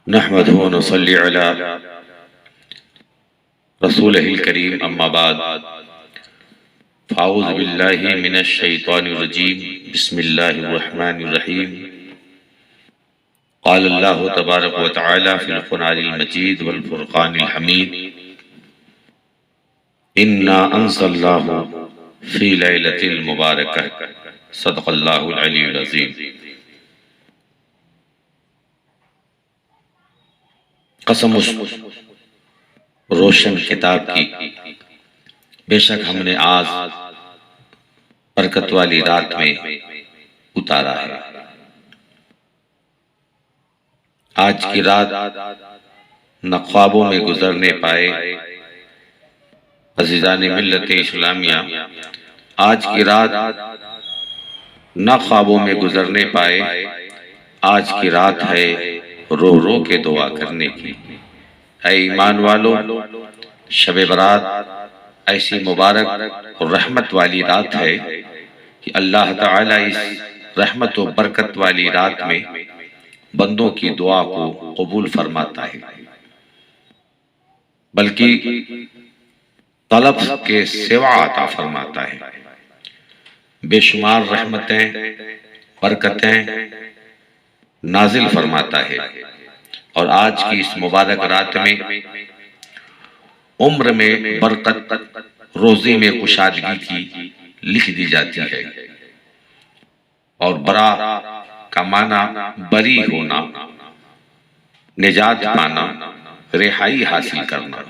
نحمده ونصلي على رسوله الكريم أما بعد فأعوذ بالله من الشيطان الرجيم بسم الله الرحمن الرحيم قال الله تبارك وتعالى في القرآن المجيد والفرقان الحميد إنا أنزلناه في ليلة المباركة صدق الله العلي العظيم۔ قسم اس روشن کتاب کی، بے شک ہم نے آج برکت والی رات میں اتارا ہے۔ آج کی رات نہ خوابوں میں گزرنے پائے عزیزان ملت اسلامیہ، آج کی رات نہ خوابوں میں گزرنے پائے، آج کی رات ہے رو رو کے دعا کرنے کی۔ اے ایمان والو، شب برات ایسی مبارک اور رحمت والی رات ہے کہ اللہ تعالیٰ اس رحمت و برکت والی رات میں بندوں کی دعا کو قبول فرماتا ہے، بلکہ طلب کے سوا عطا فرماتا ہے۔ بے شمار رحمتیں، برکتیں نازل فرماتا ہے، اور آج کی اس مبارک رات میں عمر میں برکت، روزی میں کشادگی کی لکھ دی جاتی ہے، اور برا کا معنی بری ہونا، نجات پانا، رہائی حاصل کرنا۔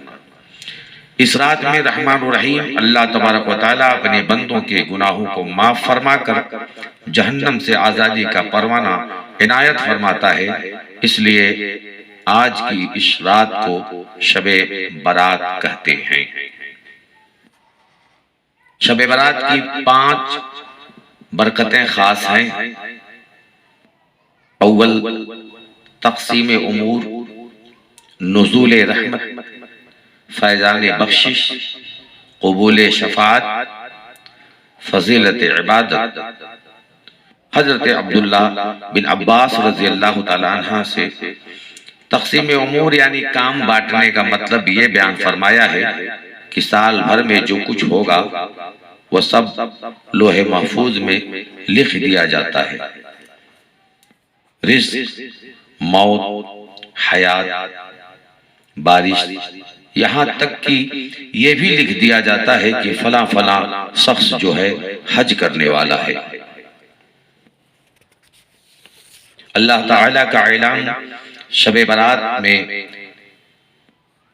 اس رات میں رحمان و رحیم اللہ تبارک و تعالیٰ اپنے بندوں کے گناہوں کو معاف فرما کر جہنم سے آزادی کا پروانہ عنایت فرماتا ہے۔ اس لیے آج کی اس رات کو شب برات کہتے ہیں۔ شب برات کی 5 برکتیں خاص ہیں۔ اول، تقسیم امور، نزول رحمت، فیضان بخشش، قبول شفاعت، فضیلت عبادت۔ حضرت عبداللہ بن عباس رضی اللہ تعالیٰ عنہ سے تقسیم امور یعنی کام بانٹنے کا مطلب یہ بیان فرمایا ہے کہ سال بھر میں جو کچھ ہوگا وہ سب لوح محفوظ میں لکھ دیا جاتا ہے۔ رزق، موت، حیات، بارش، یہاں تک کہ یہ بھی لکھ دیا جاتا ہے کہ فلاں فلاں شخص جو ہے حج کرنے والا ہے۔ اللہ تعالیٰ کا اعلان شب برات میں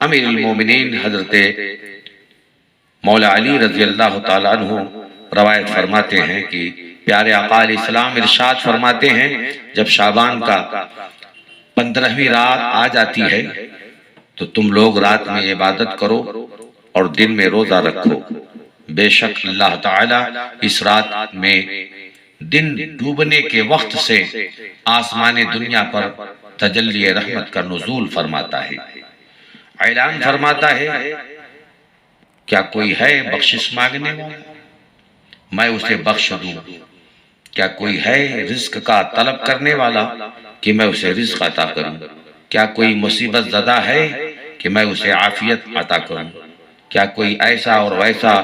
امیر المومنین حضرت مولا علی رضی اللہ تعالیٰ عنہ روایت فرماتے ہیں کہ پیارے آقا علیہ السلام ارشاد فرماتے ہیں، جب شعبان کا 15ویں رات آ جاتی ہے تو تم لوگ رات میں عبادت کرو اور دن میں روزہ رکھو۔ بے شک اللہ تعالیٰ اس رات میں دن ڈوبنے کے وقت سے آسمان دنیا پر تجلی رحمت کا نزول فرماتا ہے۔ اعلان فرماتا ہے، کیا کوئی ہے بخشش مانگنے والا؟ میں اسے بخش دوں۔ کیا کوئی ہے رزق کا طلب کرنے والا کہ میں اسے رزق عطا کروں؟ کیا کوئی مصیبت زدہ ہے کہ میں اسے عافیت عطا کروں؟ کیا کوئی ایسا اور ویسا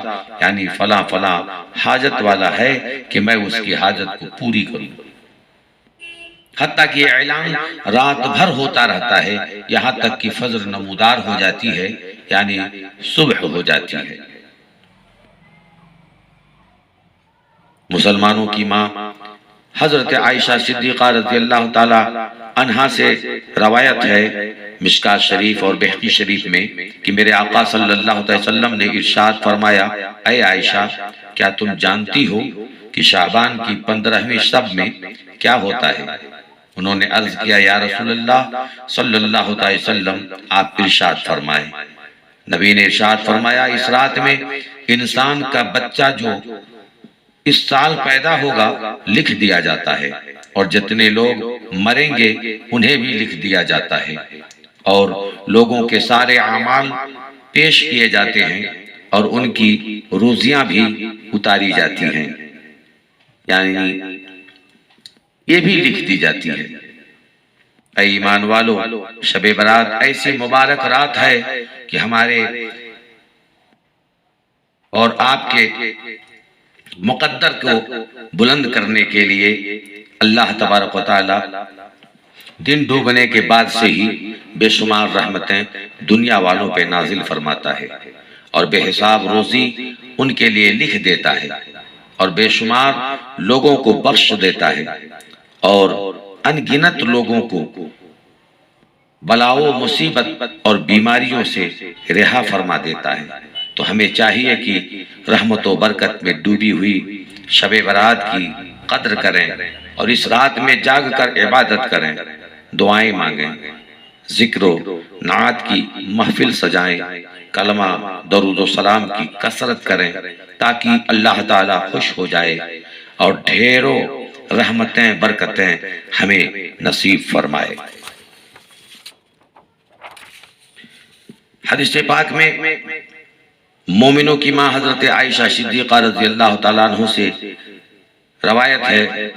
یعنی فلاں فلاں حاجت والا ہے کہ میں اس کی حاجت کو پوری کروں؟ حتیٰ کہ یہ اعلان رات بھر ہوتا رہتا ہے، یہاں تک کہ فجر نمودار ہو جاتی ہے، یعنی صبح ہو جاتی ہے۔ مسلمانوں کی ماں حضرت عائشہ صدیقہ رضی اللہ تعالی عنہا سے روایت ہے مشکات شریف اور بہقی شریف میں کہ میرے آقا صلی اللہ علیہ وسلم نے ارشاد فرمایا، اے عائشہ، کیا تم جانتی ہو کہ شعبان کی 15ویں شب میں کیا ہوتا ہے؟ انہوں نے عرض کیا، یا رسول اللہ صلی اللہ علیہ وسلم، آپ ارشاد فرمائے۔ نبی نے ارشاد فرمایا، اس رات میں انسان کا بچہ جو اس سال پیدا ہوگا لکھ دیا جاتا ہے، اور جتنے لوگ مریں گے انہیں بھی لکھ دیا جاتا ہے، اور لوگوں کے سارے اعمال پیش کیے جاتے ہیں، اور ان کی روزیاں بھی اتاری جاتی ہیں، یعنی یہ بھی لکھ دی جاتی ہے۔ اے ایمان والو، شب برات ایسی مبارک رات ہے کہ ہمارے اور آپ کے مقدر کو بلند کرنے کے لیے اللہ تبارک و تعالی دن ڈوبنے کے بعد سے ہی بے شمار رحمتیں دنیا والوں پہ نازل فرماتا ہے اور بے حساب روزی ان کے لیے لکھ دیتا ہے اور بے شمار لوگوں کو بخش دیتا ہے اور ان گنت لوگوں کو بلاؤ مصیبت اور بیماریوں سے رہا فرما دیتا ہے۔ تو ہمیں چاہیے کہ رحمت و برکت میں ڈوبی ہوئی شب برات کی قدر کریں اور اس رات میں جاگ کر عبادت کریں، دعائیں مانگیں، ذکر و نعت کی محفل سجائیں، کلمہ درود و سلام کی کثرت کریں تاکہ اللہ تعالیٰ خوش ہو جائے اور ڈھیروں رحمتیں برکتیں ہمیں نصیب فرمائے۔ حدیث پاک میں مومنوں کی ماں حضرت عائشہ صدیقہ رضی اللہ تعالیٰ عنہ سے روایت ہے،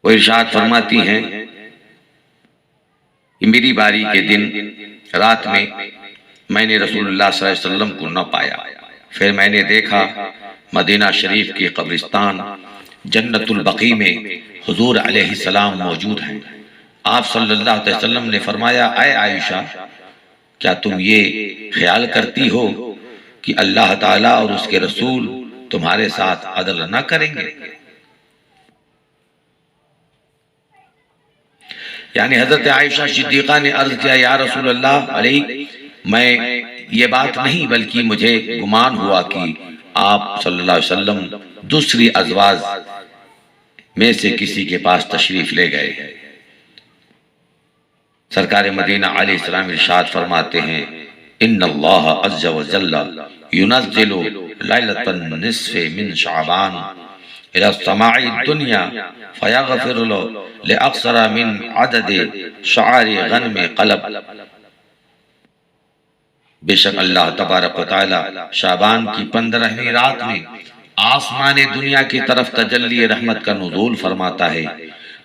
وہ ارشاد فرماتی ہیں کہ میری باری کے دن رات میں نے رسول اللہ صلی اللہ علیہ وسلم کو نہ پایا، پھر میں نے دیکھا مدینہ شریف کے قبرستان جنت البقیع میں حضور علیہ السلام موجود ہیں۔ آپ صلی اللہ علیہ وسلم نے فرمایا، اے عائشہ، کیا تم یہ خیال کرتی ہو کہ اللہ تعالیٰ اور اس کے رسول تمہارے ساتھ عدل نہ کریں گے؟ یعنی حضرت عائشہ صدیقہ نے عرض کیا، یا رسول اللہ علیہ، میں یہ بات نہیں بلکہ مجھے گمان ہوا کہ آپ صلی اللہ علیہ وسلم دوسری ازواج میں سے کسی کے پاس تشریف لے گئے ہیں۔ سرکار مدینہ علیہ السلام ارشاد فرماتے ہیں، ان اللہ عز و جل ينزل لیلۃ النصف من شعبان الى السماع الدنیا فیغفر لاکثر من عدد شعار غنم قلب۔ بے شک اللہ تبارک و تعالی شعبان کی 15ویں رات میں آسمان دنیا کی طرف تجلی رحمت کا نزول فرماتا ہے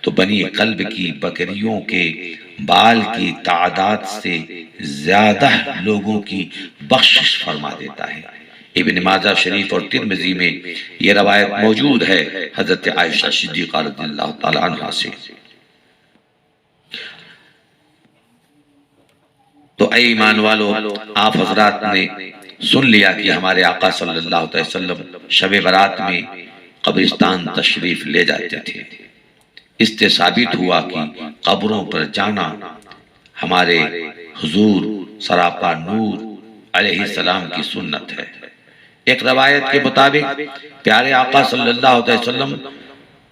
تو بنی قلب کی بکریوں کے بال کی تعداد سے زیادہ لوگوں کی بخشش فرما دیتا ہے۔ ابن ماجہ شریف اور ترمذی میں یہ روایت موجود ہے حضرت عائشہ صدیقہ رضی اللہ تعالی عنہ سے۔ تو اے ایمان والو، آپ حضرات نے سن لیا کہ ہمارے آقا صلی اللہ علیہ وسلم شب برات میں قبرستان تشریف لے جاتے تھے۔ اس سے ثابت ہوا کہ قبروں پر جانا ہمارے حضور سراپا نور علیہ السلام کی سنت ہے۔ ایک روایت کے مطابق پیارے آقا صلی اللہ علیہ وسلم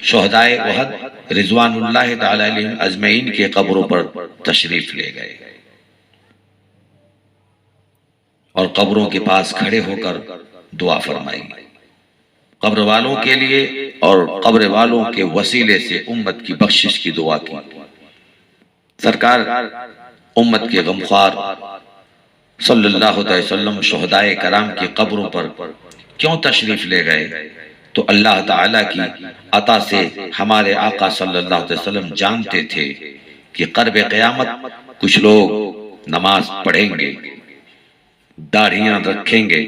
شہدائے احد رضوان اللہ تعالی علیہم اجمعین کے قبروں پر تشریف لے گئے اور قبروں کے پاس کھڑے ہو کر دعا فرمائی، قبر والوں کے لیے اور قبر والوں کے وسیلے سے امت کی بخشش کی دعا کی۔ سرکار امت کے غمخوار صلی اللہ علیہ وسلم شہدائے کرام کی قبروں پر کیوں تشریف لے گئے؟ تو اللہ تعالیٰ کی عطا سے ہمارے آقا صلی اللہ علیہ وسلم جانتے تھے کہ قرب قیامت کچھ لوگ نماز پڑھیں گے، داڑھیاں رکھیں گے،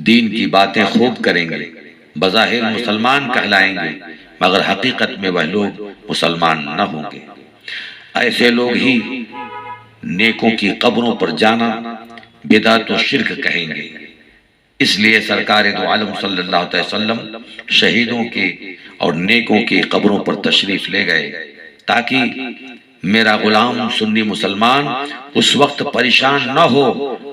دین کی باتیں خوب کریں گے، بظاہر مسلمان کہلائیں گے مگر حقیقت میں وہ لوگ مسلمان نہ ہوں گے۔ ایسے لوگ ہی نیکوں کی قبروں پر جانا بدعت و شرک کہیں گے۔ اس لیے سرکار دو عالم صلی اللہ علیہ وسلم شہیدوں کے اور نیکوں کی قبروں پر تشریف لے گئے تاکہ میرا غلام سنی مسلمان اس وقت پریشان نہ ہو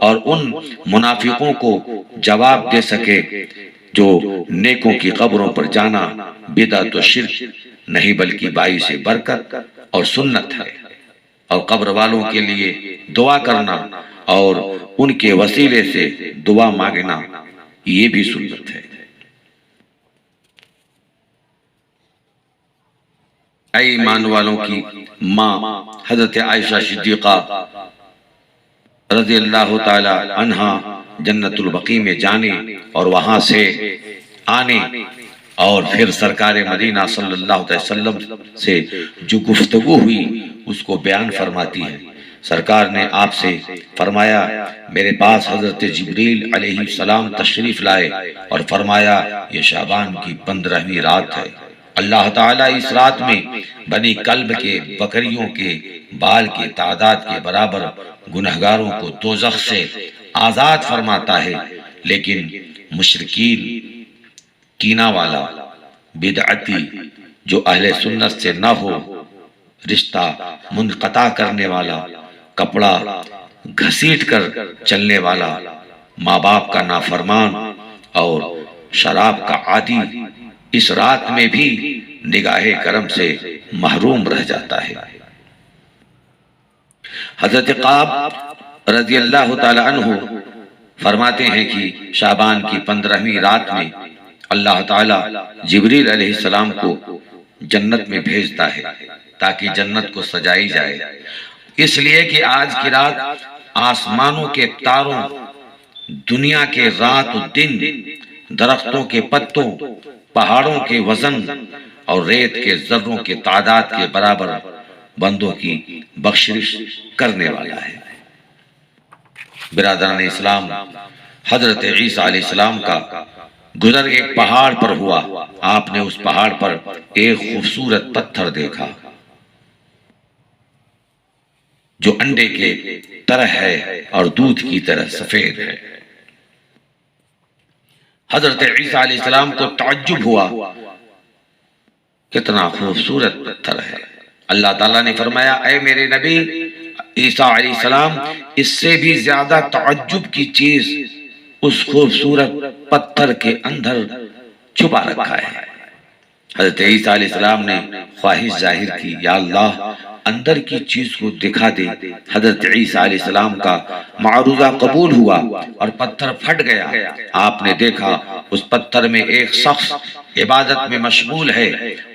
اور ان منافقوں کو جواب دے سکے جو نیکوں کی قبروں پر جانا بدعت و شرک نہیں بلکہ باعث برکت اور سنت ہے، اور قبر والوں کے لیے دعا کرنا اور ان کے وسیلے سے دعا مانگنا یہ بھی سنت ہے۔ اے ایمان والوں کی ماں حضرت عائشہ صدیقہ رضی اللہ تعالی عنہا جنت البقیع میں جانے اور وہاں سے آنے اور پھر سرکار مدینہ صلی اللہ علیہ وسلم سے جو گفتگو ہوئی اس کو بیان فرماتی ہے۔ سرکار نے آپ سے فرمایا میرے پاس حضرت جبریل علیہ السلام تشریف لائے اور فرمایا یہ شعبان کی 15ویں رات ہے، اللہ تعالیٰ اس رات میں بنی کلب کے بکریوں کے بال کی تعداد کے برابر گنہگاروں کو دوزخ سے آزاد فرماتا ہے، لیکن مشرکین، کینہ والا، بدعتی، جو اہل سنت سے نہ ہو، رشتہ منقطع کرنے والا، کپڑا گھسیٹ کر چلنے والا، ماں باپ کا نافرمان اور شراب کا عادی اس رات میں بھی نگاہ کرم سے محروم رہ جاتا ہے۔ حضرت قعب رضی اللہ تعالی عنہ فرماتے ہیں کہ شعبان کی 15ویں رات میں اللہ تعالیٰ جبریل علیہ السلام کو جنت میں بھیجتا ہے تاکہ جنت کو سجائی جائے، اس لیے کہ آج کی رات آسمانوں کے تاروں، دنیا کے رات و دن، درختوں کے پتوں، پہاڑوں کے وزن اور ریت کے ذروں کے تعداد کے برابر بندوں کی بخشش کرنے والا ہے۔ برادران اسلام، حضرت عیسیٰ علیہ السلام کا گزر ایک پہاڑ پر ہوا۔ آپ نے اس پہاڑ پر ایک خوبصورت پتھر دیکھا جو انڈے کے طرح ہے اور دودھ کی طرح سفید ہے۔ حضرت عیسیٰ علیہ السلام کو تعجب ہوا، کتنا خوبصورت پتھر ہے۔ اللہ تعالیٰ نے فرمایا اے میرے نبی عیسیٰ علیہ السلام، اس سے بھی زیادہ تعجب کی چیز اس خوبصورت پتھر کے اندر چھپا رکھا ہے۔ حضرت عیسیٰ علیہ السلام نے خواہش ظاہر کی، یا اللہ اندر کی چیز کو دکھا دے۔ حضرت عیسیٰ علیہ السلام کا معروضہ قبول ہوا اور پتھر پھٹ گیا۔ آپ نے دیکھا اس پتھر میں ایک شخص عبادت میں مشغول ہے،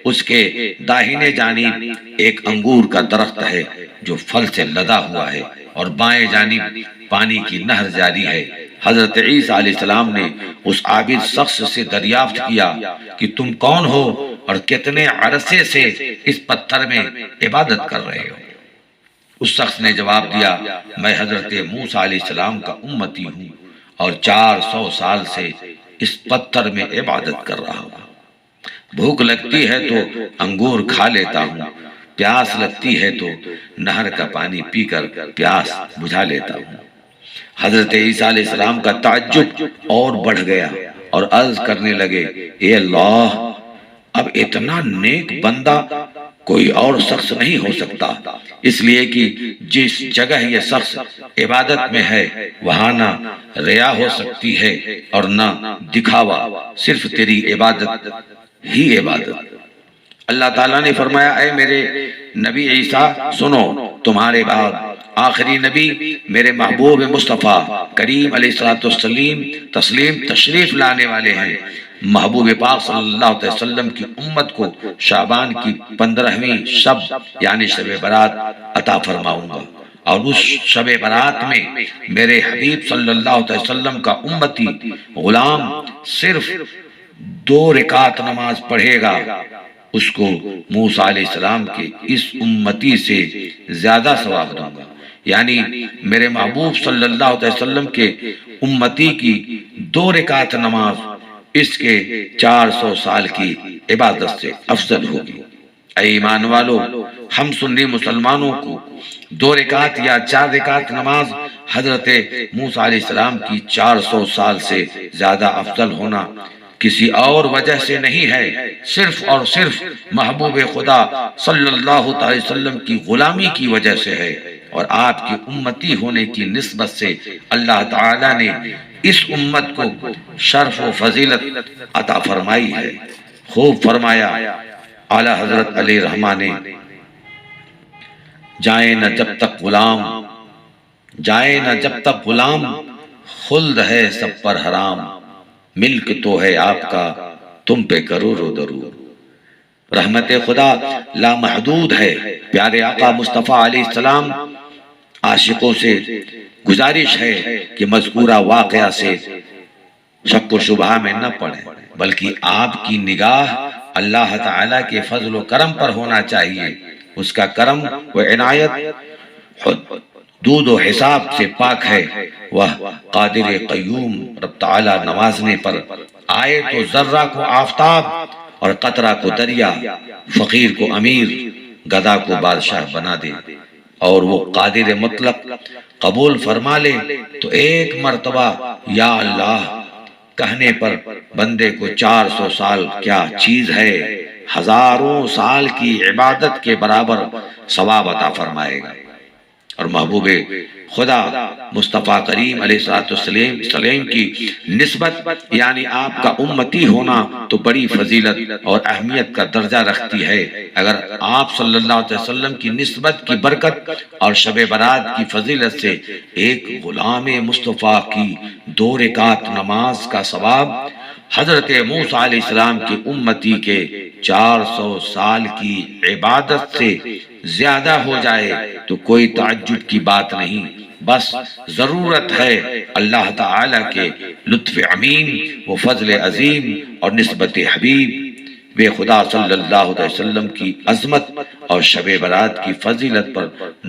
اس کے داہنے جانب ایک انگور کا درخت ہے جو پھل سے لدا ہوا ہے اور بائیں جانب پانی کی نہر جاری ہے۔ حضرت عیسیٰ علیہ السلام نے اس عابد شخص سے دریافت کیا کہ تم کون ہو اور کتنے عرصے سے اس پتھر میں عبادت کر رہے ہو؟ اس شخص نے جواب دیا میں حضرت موسیٰ علیہ السلام کا امتی ہوں اور 400 سال سے اس پتھر میں عبادت کر رہا ہوں۔ بھوک لگتی ہے تو انگور کھا لیتا ہوں، پیاس لگتی ہے تو نہر کا پانی پی کر پیاس بجھا لیتا ہوں۔ حضرت عیسیٰ علیہ السلام کا تعجب اور بڑھ گیا اور عرض کرنے لگے اے اللہ، اب اتنا نیک بندہ کوئی اور شخص نہیں ہو سکتا، اس لیے کہ جس جگہ یہ شخص عبادت میں ہے وہاں نہ ریا ہو سکتی ہے اور نہ دکھاوا، صرف تیری عبادت ہی عبادت۔ اللہ تعالیٰ نے فرمایا اے میرے نبی عیسیٰ سنو، تمہارے بعد آخری نبی میرے محبوب مصطفیٰ کریم علیہ السلام تشریف لانے والے ہیں۔ محبوب پاک صلی اللہ علیہ وسلم کی امت کو شعبان کی 15ویں شب یعنی شب برات عطا فرماؤں گا، اور اس شب برات میں میرے حبیب صلی اللہ علیہ وسلم کا امتی غلام صرف 2 رکعت نماز پڑھے گا، اس کو موسیٰ علیہ السلام کے اس امتی سے زیادہ ثواب دوں گا۔ یعنی میرے محبوب صلی اللہ علیہ وسلم کے امتی کی 2 رکعت نماز اس کے 400 سال کی عبادت سے افضل ہوگی۔ اے ایمان والو، ہم سنی مسلمانوں کو 2 رکعت یا 4 رکعت نماز حضرت موسیٰ علیہ السلام کی 400 سال سے زیادہ افضل ہونا کسی اور وجہ سے نہیں ہے، صرف اور صرف محبوب خدا صلی اللہ علیہ وسلم کی غلامی کی وجہ سے ہے، اور آپ کی امتی ہونے کی نسبت سے اللہ تعالیٰ نے اس امت کو شرف و فضیلت عطا فرمائی ہے۔ خوب فرمایا اعلیٰ حضرت علیہ رحمہ نے، جائیں نہ جب تک غلام خلد ہے سب پر حرام، ملک تو ہے آپ کا تم پہ کرور و درود۔ رحمت خدا لامحدود ہے۔ پیارے آقا مصطفیٰ علیہ السلام عاشقوں سے گزارش ہے کہ مذکورہ واقعہ سے شک و شبہ میں نہ پڑیں، بلکہ آپ کی نگاہ اللہ تعالیٰ کے فضل و کرم پر ہونا چاہیے۔ اس کا کرم و عنایت حدود و حساب سے پاک ہے۔ وہ قادر قیوم، رب تعالیٰ نوازنے پر آئے تو ذرہ کو آفتاب اور قطرہ کو دریا، فقیر کو امیر، گدھا کو بادشاہ بنا دے، اور وہ قادر مطلق قبول فرما لے تو ایک مرتبہ یا اللہ کہنے پر بندے کو 400 سال کیا چیز ہے، ہزاروں سال کی عبادت کے برابر ثواب عطا فرمائے گا۔ اور محبوب خدا مصطفیٰ کریم علیہ السلام کی نسبت یعنی آپ کا امتی ہونا تو بڑی فضیلت اور اہمیت کا درجہ رکھتی ہے۔ اگر آپ صلی اللہ علیہ وسلم کی نسبت کی برکت اور شب برات کی فضیلت سے ایک غلام مصطفیٰ کی 2 رکعت نماز کا ثواب حضرت موسیٰ علیہ السلام کی امتی کے 400 سال کی عبادت سے زیادہ ہو جائے تو کوئی تعجب کی بات نہیں، بس ضرورت ہے اللہ تعالیٰ کے لطف عمیم و فضل عظیم اور نسبت حبیب بے خدا صلی اللہ علیہ وسلم کی عظمت اور شب برات کی فضیلت پر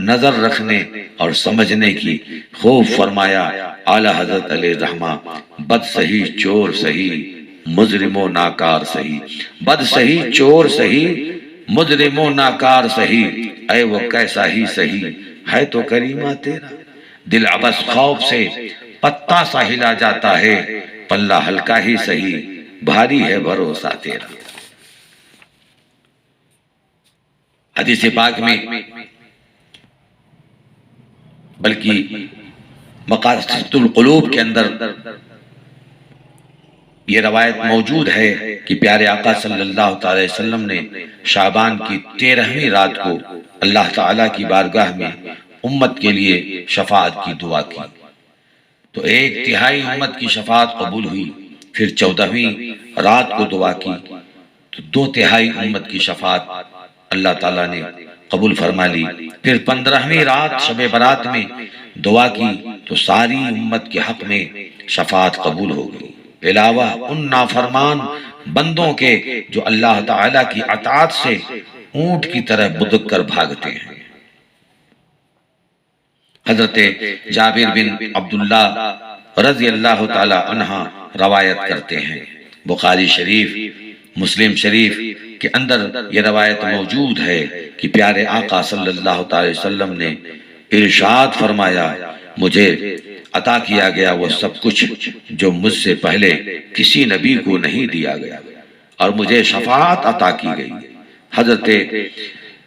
نظر رکھنے اور سمجھنے کی۔ خوب فرمایا اعلی حضرت علیہ رحمہ، بد سہی چور سہی مجرم و ناکار سہی، بد سہی چور سہی مجرم و ناکار سہی، اے وہ کیسا ہی سہی ہے تو کریمہ تیرا، دل عبث خوف سے پتا سا ہلا جاتا ہے، پلہ ہلکا ہی سہی بھاری ہے بھروسہ تیرا۔ حدیث پاک میں بلکہ مقاصد القلوب کے اندر یہ روایت موجود ہے کہ پیارے آقا صلی اللہ علیہ وسلم نے شعبان کی 13ویں رات کو اللہ تعالیٰ کی بارگاہ میں امت کے لیے شفاعت کی دعا کی تو 1/3 امت کی شفاعت قبول ہوئی۔ پھر 14ویں رات کو دعا کی تو 2/3 امت کی شفاعت اللہ تعالیٰ نے قبول فرما لی۔ پھر 15ویں رات شب برات میں دعا کی تو ساری امت کے حق میں شفاعت قبول ہو گئی، علاوہ ان نافرمان بندوں کے جو اللہ تعالیٰ کی اطاعت سے اونٹ کی طرح بدک کر بھاگتے ہیں۔ حضرت جابر بن عبداللہ رضی اللہ تعالی عنہ روایت کرتے ہیں، بخاری شریف مسلم شریف کے اندر یہ روایت موجود ہے کہ پیارے آقا صلی اللہ علیہ وسلم نے ارشاد فرمایا، مجھے عطا کیا گیا وہ سب کچھ جو مجھ سے پہلے کسی نبی کو نہیں دیا گیا، اور مجھے شفاعت عطا کی گئی۔ حضرت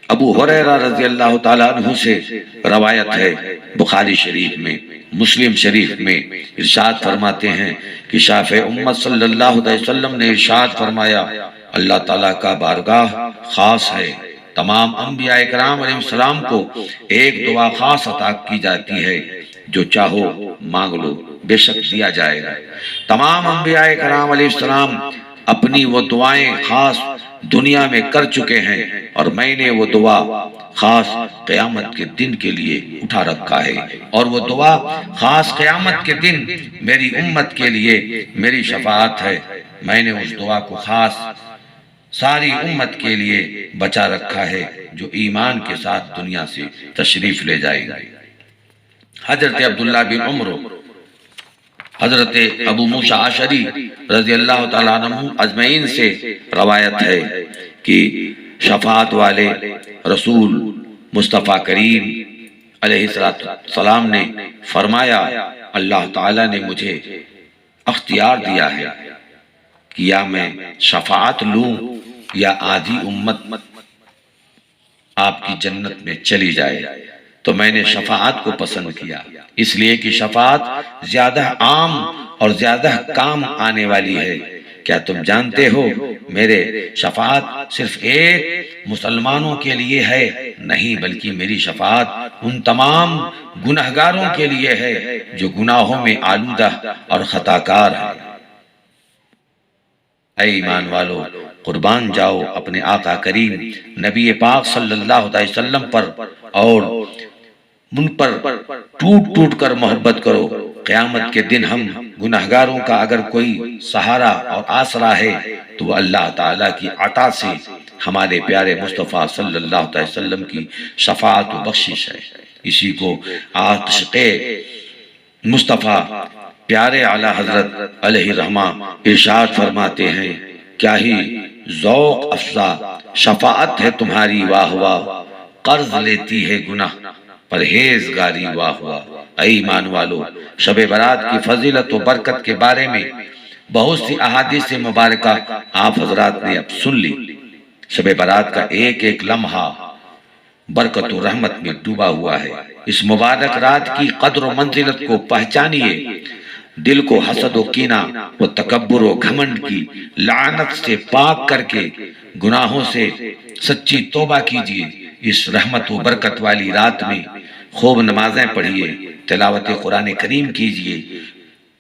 ابو ہریرہ رضی اللہ تعالیٰ عنہ سے روایت ہے، بخاری شریف میں مسلم شریف میں ارشاد فرماتے ہیں کہ شافع امت صلی اللہ علیہ وسلم نے ارشاد فرمایا، اللہ تعالیٰ کا بارگاہ خاص ہے، تمام انبیاء کرام علیہ السلام کو ایک دعا خاص عطا کی جاتی ہے، جو چاہو مانگ لو بے شک دیا جائے گا۔ تمام انبیاء کرام علیہ السلام اپنی وہ دعائیں خاص دنیا میں کر چکے ہیں، اور میں نے وہ دعا خاص قیامت کے دن کے لیے اٹھا رکھا ہے، اور وہ دعا خاص قیامت کے دن میری امت کے لیے میری شفاعت ہے۔ میں نے اس دعا کو خاص ساری امت کے لیے بچا رکھا ہے جو ایمان کے ساتھ دنیا سے تشریف لے جائے گا۔ حضرت عبداللہ بن عمر، حضرت ابو موسیٰ اشعری رضی اللہ تعالیٰ عنہ اجمعین سے روایت ہے کہ شفاعت والے رسول مصطفیٰ کریم علیہ السلام نے فرمایا، اللہ تعالیٰ نے مجھے اختیار دیا ہے کہ یا میں شفاعت لوں یا آدھی امت آپ کی جنت میں چلی جائے، تو میں نے شفاعت کو پسند کیا، اس لیے کہ شفاعت زیادہ عام اور زیادہ کام آنے والی ہے۔ کیا تم جانتے ہو میرے شفاعت صرف ایک مسلمانوں کے لیے ہے؟ نہیں، بلکہ میری شفاعت ان تمام گناہگاروں کے لیے ہے جو گناہوں میں آلودہ اور خطاکار ہیں۔ اے ایمان والو، قربان جاؤ اپنے آقا کریم نبی پاک صلی اللہ علیہ وسلم پر، اور ان پر ٹوٹ ٹوٹ کر محبت کرو۔ قیامت کے دن ہم گناہگاروں کا اگر کوئی سہارا اور آسرا ہے تو وہ اللہ تعالیٰ کی عطا سے ہمارے پیارے مصطفیٰ صلی اللہ علیہ وسلم کی شفاعت و بخشش ہے۔ اسی کو عاشق مصطفیٰ پیارے اعلیٰ حضرت علیہ رحمہ ارشاد فرماتے ہیں، کیا ہی ذوق افزا شفاعت ہے تمہاری واہ واہ، قرض لیتی ہے گناہ پرہیزگاری واہ واہ۔ اے ایمان والو، شب برات کی فضیلت و برکت کے بارے میں بہت سی احادیث مبارکہ آپ حضرات نے اب سن لی۔ شب برات کا ایک ایک لمحہ برکت و رحمت میں ڈوبا ہوا ہے۔ اس مبارک رات کی قدر و منزلت کو پہچانیے، دل کو حسد و کینہ و تکبر و گھمنڈ کی لعنت سے پاک کر کے گناہوں سے سچی توبہ کیجیے۔ اس رحمت و برکت والی رات میں خوب نمازیں پڑھیے، تلاوت قرآن کریم کیجیے،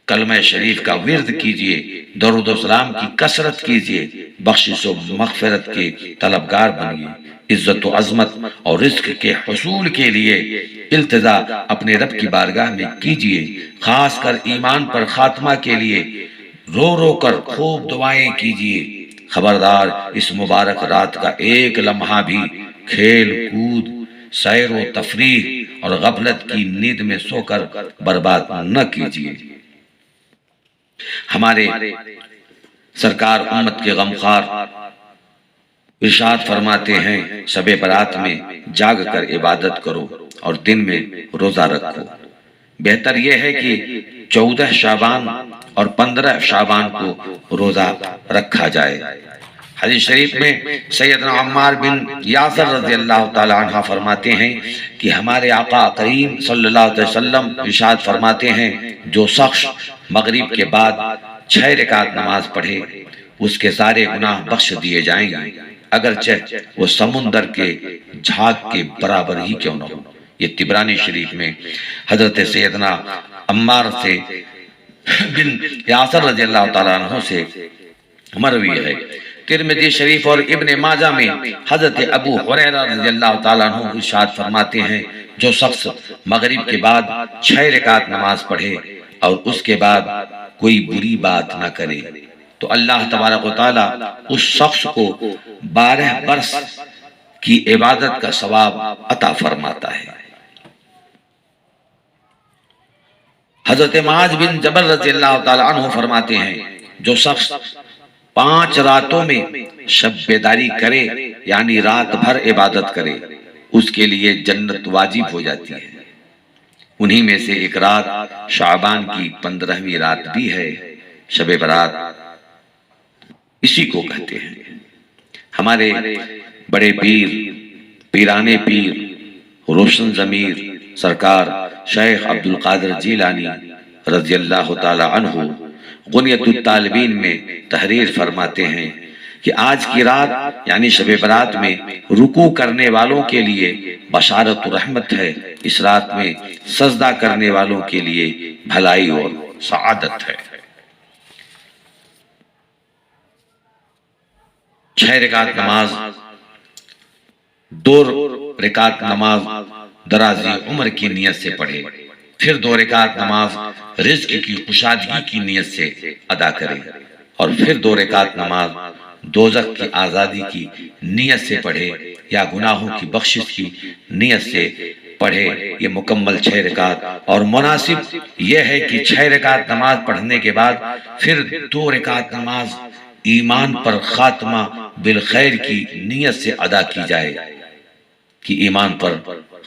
کلمہ شریف کا ورد کیجیے، درود و سلام کی کثرت کیجیے، بخشش و مغفرت کے طلبگار بنیے۔ عزت و عظمت اور رزق کے حصول کے لیے التجا اپنے رب کی بارگاہ میں کیجیے، خاص کر ایمان پر خاتمہ کے لیے رو رو کر خوب دعائیں کیجیے۔ خبردار اس مبارک رات کا ایک لمحہ بھی کھیل کود، سیر و تفریح اور غفلت کی نیند میں سو کر برباد نہ کیجیے۔ ہمارے سرکار امت کے غمخوار ارشاد فرماتے ہیں، شب برات میں جاگ کر عبادت کرو اور دن میں روزہ رکھو۔ بہتر یہ ہے کہ 14 شعبان اور 15 شعبان کو روزہ رکھا جائے۔ حدیث شریف میں سیدنا عمار بن یاسر رضی اللہ تعالی عنہ فرماتے ہیں کہ ہمارے آقا کریم صلی اللہ علیہ وسلم ارشاد فرماتے ہیں، جو شخص مغرب کے بعد 6 رکعت نماز پڑھے اس کے سارے گناہ بخش دیے جائیں گے، اگرچہ وہ سمندر کے جھاگ کے برابر ہی کیوں نہ ہو۔ یہ طبرانی شریف میں حضرت سیدنا عمار سے بن یاسر رضی اللہ تعالیٰ عنہ سے مروی ہے۔ ترمذی شریف اور ابن ماجہ میں حضرت ابو ہریرہ رضی اللہ تعالیٰ عنہ ارشاد فرماتے ہیں، جو شخص مغرب کے بعد 6 رکعت نماز پڑھے اور اس کے بعد کوئی بری بات نہ کرے تو اللہ تبارک و تعالیٰ اس شخص کو 12 برس کی عبادت کا ثواب عطا فرماتا ہے۔ حضرت معاذ بن جبل رضی اللہ تعالیٰ عنہ فرماتے ہیں، جو شخص 5 راتوں میں شب بیداری کرے یعنی رات بھر عبادت کرے اس کے لیے جنت واجب ہو جاتی ہے۔ انہی میں سے ایک رات شعبان کی 15ویں رات بھی ہے۔ شب برات اسی کو کہتے ہیں۔ ہمارے بڑے پیر، پیرانے پیر، روشن ضمیر سرکار شیخ عبدالقادر جیلانی رضی اللہ تعالی عنہ غنیت الطالبین میں تحریر فرماتے ہیں کہ آج کی رات یعنی شب برات میں رکوع کرنے والوں کے لیے بشارت و رحمت ہے، اس رات میں سجدہ کرنے والوں کے لیے بھلائی اور سعادت ہے۔ 6 رکعت نماز، 2 رکعت نماز درازی عمر کی نیت سے پڑھے، پھر 2 رکعت نماز رزق کی کشادگی کی نیت سے ادا کرے، اور پھر 2 رکعت نماز دوزخ کی آزادی کی نیت سے پڑھے یا گناہوں کی بخشش کی نیت سے پڑھے۔ یہ مکمل 6 رکعت، اور مناسب یہ ہے کہ 6 رکعت نماز پڑھنے کے بعد پھر 2 رکعت نماز ایمان پر خاتمہ بالخیر کی نیت سے ادا کی جائے کہ ایمان پر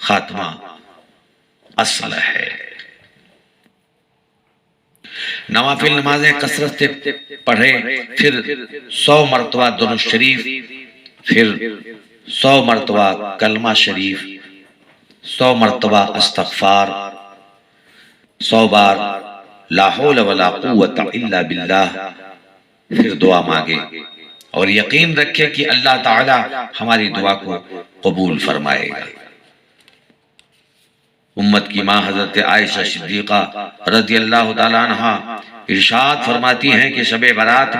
خاتمہ اصل ہے۔ نوافل نمازیں کثرت سے پڑھے، پھر 100 مرتبہ درود شریف، پھر 100 مرتبہ کلمہ شریف، 100 مرتبہ استغفار، 100 بار لا حول ولا قوت الا باللہ، پھر دعا مانگے اور یقین رکھے کہ اللہ تعالی ہماری دعا کو قبول فرمائے گا۔ امت کی ماں حضرت عائشہ صدیقہ رضی اللہ تعالیٰ عنہ ارشاد فرماتی ہیں کہ شب برات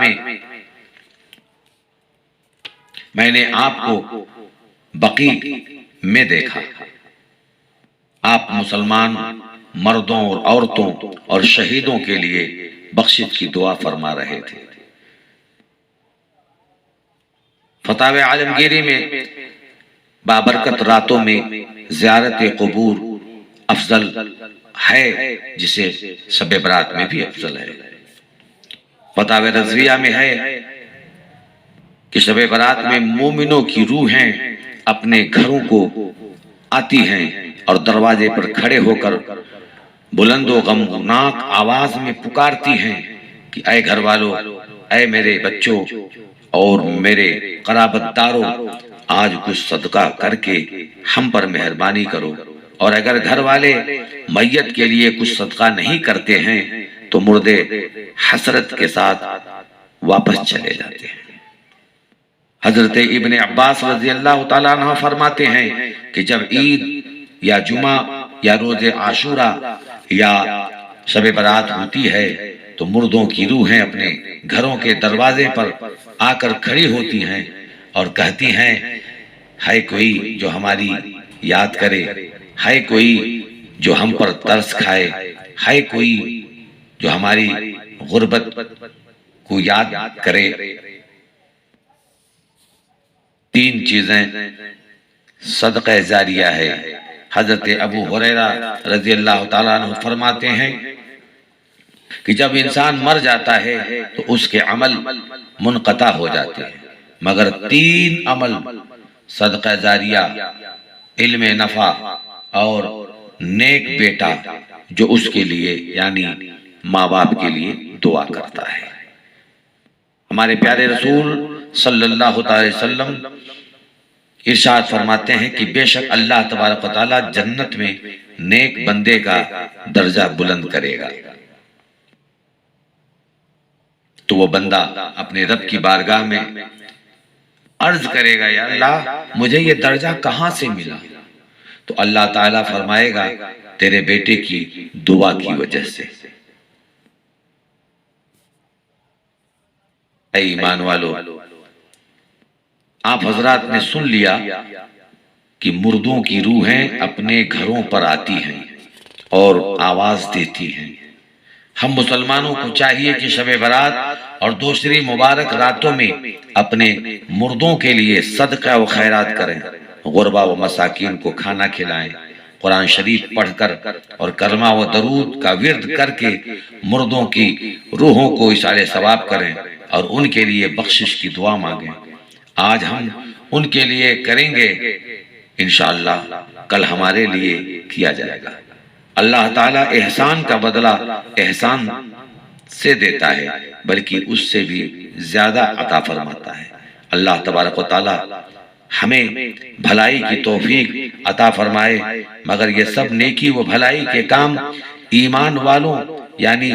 میں نے آپ کو بقیع میں دیکھا۔ آپ مسلمان مردوں اور عورتوں اور شہیدوں کے لیے بخشش کی دعا فرما رہے تھے۔ فتاوی عالمگیری میں بابرکت راتوں میں زیارت قبور افضل ہے، جسے شب برات میں بھی افضل ہے۔ فتاوی رضویہ میں ہے کہ شب برات میں مومنوں کی روحیں اپنے گھروں کو آتی ہیں اور دروازے پر کھڑے ہو کر بلند و غمناک آواز میں پکارتی ہیں کہ اے گھر والوں، اے میرے بچوں اور میرے قرابت داروں، آج کچھ صدقہ کر کے ہم پر مہربانی کرو۔ اور اگر گھر والے میت کے لیے کچھ صدقہ نہیں کرتے ہیں تو مردے حسرت کے ساتھ واپس چلے جاتے ہیں۔ حضرت ابن عباس رضی اللہ تعالیٰ عنہ فرماتے ہیں کہ جب عید یا جمعہ یا روز عاشورہ یا شب برات ہوتی ہے تو مردوں کی روحیں اپنے گھروں کے دروازے پر آ کر کھڑی ہوتی ہیں اور کہتی ہیں، ہے کوئی جو ہماری یاد کرے، ہے کوئی جو ہم پر ترس کھائے، ہے کوئی جو ہماری غربت کو یاد کرے۔ تین چیزیں صدقہ جاریہ ہے۔ حضرت ابو ہریرہ رضی اللہ تعالیٰ عنہ فرماتے ہیں کہ جب انسان مر جاتا ہے تو اس کے عمل منقطع ہو جاتے ہیں، مگر تین عمل صدقہ جاریہ، علم نفع اور نیک بیٹا جو اس کے لیے یعنی ماں باپ کے لیے دعا کرتا ہے۔ ہمارے پیارے رسول صلی اللہ علیہ وسلم ارشاد فرماتے ہیں کہ بے شک اللہ تبارک و تعالیٰ جنت میں نیک بندے کا درجہ بلند کرے گا۔ تو وہ بندہ اپنے رب کی بارگاہ میں عرض کرے گا، یا اللہ مجھے یہ درجہ کہاں سے ملا؟ تو اللہ تعالیٰ فرمائے گا تیرے بیٹے کی دعا کی وجہ سے۔ اے ایمان والو، آپ حضرات نے سن لیا کہ مردوں کی روحیں اپنے گھروں پر آتی ہیں اور آواز دیتی ہیں۔ ہم مسلمانوں کو چاہیے کہ شب برات اور دوسری مبارک راتوں میں اپنے مردوں کے لیے صدقہ و خیرات کریں، غربا و مساکین کو کھانا کھلائیں، قرآن شریف پڑھ کر اور کلمہ و درود کا ورد کر کے مردوں کی روحوں کو اصالہ ثواب کریں اور ان کے لیے بخشش کی دعا مانگیں۔ آج ہم ان کے لیے کریں گے، انشاءاللہ کل ہمارے لیے کیا جائے گا۔ اللہ تعالیٰ احسان کا بدلہ احسان سے دیتا ہے، بلکہ اس سے بھی زیادہ عطا فرماتا ہے۔ اللہ تبارک و تعالیٰ ہمیں بھلائی کی توفیق عطا فرمائے، مگر یہ سب نیکی و بھلائی کے کام ایمان والوں یعنی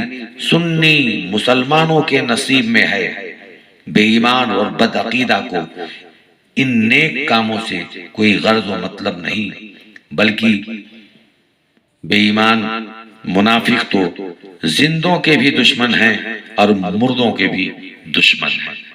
سنی مسلمانوں کے نصیب میں ہے۔ بے ایمان اور بد عقیدہ کو ان نیک کاموں سے کوئی غرض و مطلب نہیں، بلکہ بے ایمان منافق تو زندوں کے بھی دشمن ہیں اور مردوں کے بھی دشمن ہیں۔